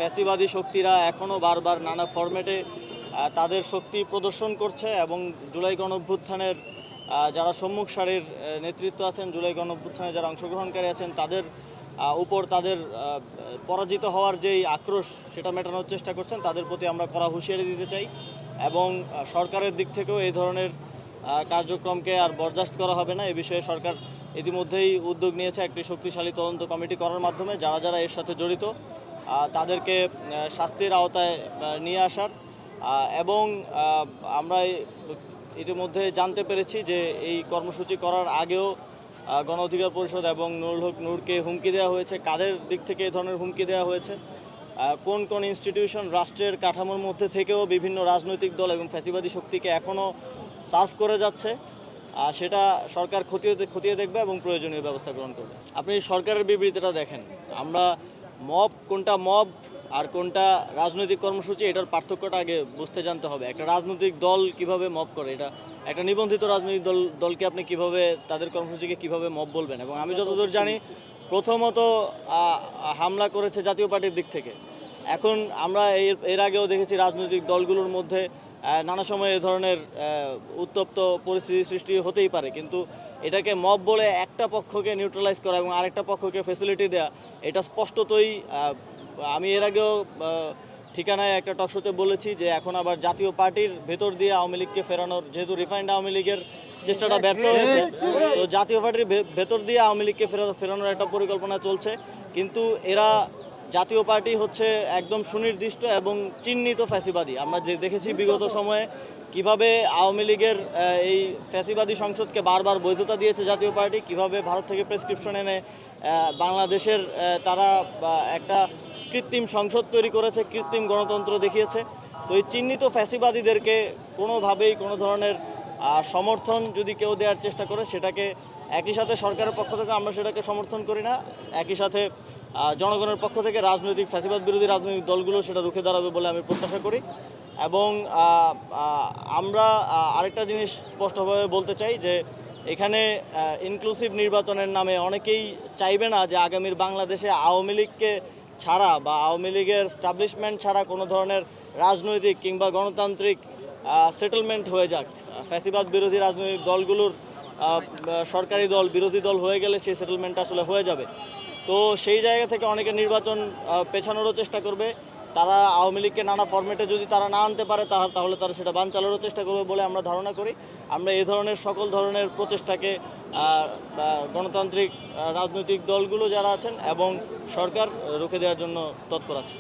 ফ্যাসিবাদী শক্তিরা এখনও বারবার নানা ফরম্যাটে তাদের শক্তি প্রদর্শন করছে এবং জুলাই গণঅভ্যুত্থানের যারা সম্মুখ সারির নেতৃত্ব আছেন, জুলাই গণঅভ্যুত্থানে যারা অংশগ্রহণকারী আছেন, তাদের উপর তাদের পরাজিত হওয়ার যেই আক্রোশ সেটা মেটানোর চেষ্টা করছেন। তাদের প্রতি আমরা কড়া হুঁশিয়ারি দিতে চাই এবং সরকারের দিক থেকেও এই ধরনের কার্যক্রমকে আর বরদাস্ত করা হবে না। এ বিষয়ে সরকার ইতিমধ্যেই উদ্যোগ নিয়েছে একটি শক্তিশালী তদন্ত কমিটি করার মাধ্যমে যারা যারা এর সাথে জড়িত তাদেরকে শাস্তির আওতায় নিয়ে আসার এবং আমরা ইতিমধ্যে জানতে পেরেছি যে এই কর্মসূচি করার আগেও গণ অধিকার পরিষদ এবং নুরুল হক নূরকে হুমকি দেওয়া হয়েছে। কাদের দিক থেকে এই ধরনের হুমকি দেওয়া হয়েছে, কোন কোন ইনস্টিটিউশন রাষ্ট্রের কাঠামোর মধ্যে থেকেও বিভিন্ন রাজনৈতিক দল এবং ফ্যাসিবাদী শক্তিকে এখনও সার্ভ করে যাচ্ছে, সেটা সরকার খতিয়ে দেখবে এবং প্রয়োজনীয় ব্যবস্থা গ্রহণ করবে। আপনি সরকারের বিবৃতিটা দেখেন, আমরা মব কোনটা মব আর কোনটা রাজনৈতিক কর্মসূচি এটার পার্থক্যটা আগে বুঝতে জানতে হবে। একটা রাজনৈতিক দল কিভাবে মব করে, এটা একটা নিবন্ধিত রাজনৈতিক দলকে আপনি কিভাবে তাদের কর্মসূচিকে কিভাবে মব বলবেন? এবং আমি যতদূর জানি প্রথমত হামলা করেছে জাতীয় পার্টির দিক থেকে। এখন আমরা এর আগেও দেখেছি রাজনৈতিক দলগুলোর মধ্যে নানা সময় এ ধরনের উত্তপ্ত পরিস্থিতি সৃষ্টি হতেই পারে, কিন্তু এটাকে মব বলে একটা পক্ষকে নিউট্রালাইজ করা এবং আরেকটা পক্ষকে ফ্যাসিলিটি দেওয়া, এটা স্পষ্টতই আমি এর আগেও ঠিকানায় একটা টকশোতে বলেছি যে এখন আবার জাতীয় পার্টির ভেতর দিয়ে আওয়ামী লীগকে ফেরানোর, যেহেতু রিফাইন্ড আওয়ামী লীগের চেষ্টাটা ব্যর্থ হয়েছে, তো জাতীয় পার্টির ভেতর দিয়ে আওয়ামী লীগকে ফেরানোর একটা পরিকল্পনা চলছে। কিন্তু এরা জাতীয় পার্টি হচ্ছে একদম সুনির্দিষ্ট এবং চিহ্নিত ফ্যাসিবাদী। আমরা দেখেছি বিগত সময়ে কিভাবে আওয়ামী লীগের এই ফ্যাসিবাদী সংসদকে বারবার বৈধতা দিয়েছে জাতীয় পার্টি, কিভাবে ভারত থেকে প্রেসক্রিপশন এনে বাংলাদেশের তারা একটা কৃত্রিম সংসদ তৈরি করেছে, কৃত্রিম গণতন্ত্র দেখিয়েছে। তো এই চিহ্নিত ফ্যাসিবাদীদেরকে কোনোভাবেই কোনো ধরনের সমর্থন যদি কেউ দেওয়ার চেষ্টা করে, সেটাকে একই সাথে সরকারের পক্ষ থেকে আমরা সেটাকে সমর্থন করি না, একই সাথে জনগণের পক্ষ থেকে রাজনৈতিক ফ্যাসিবাদ বিরোধী রাজনৈতিক দলগুলো সেটা রুখে দাঁড়াবে বলে আমি প্রত্যাশা করি। এবং আমরা আরেকটা জিনিস স্পষ্টভাবে বলতে চাই যে এখানে ইনক্লুসিভ নির্বাচনের নামে অনেকেই চাইবে না যে আগামীর বাংলাদেশে আওয়ামী লীগকে ছাড়া বা আওয়ামী লীগের স্টাবলিশমেন্ট ছাড়া কোনো ধরনের রাজনৈতিক কিংবা গণতান্ত্রিক সেটেলমেন্ট হয়ে যাক। ফ্যাসিবাদ বিরোধী রাজনৈতিক দলগুলোর সরকারি দল বিরোধী দল হয়ে গেলে সেই সেটেলমেন্ট আসলে হয়ে যাবে। তো সেই জায়গা থেকে অনেকে নির্বাচন পেছানোরও চেষ্টা করবে। তারা আওয়ামী লীগকে নানা ফরম্যাটে যদি তারা না আনতে পারে তাহলে তারা সেটা বানচালেরও চেষ্টা করবে বলে আমরা ধারণা করি। আমরা এই ধরনের সকল ধরনের প্রচেষ্টাকে গণতান্ত্রিক রাজনৈতিক দলগুলো যারা আছেন এবং সরকার রুখে দেওয়ার জন্য তৎপর আছে।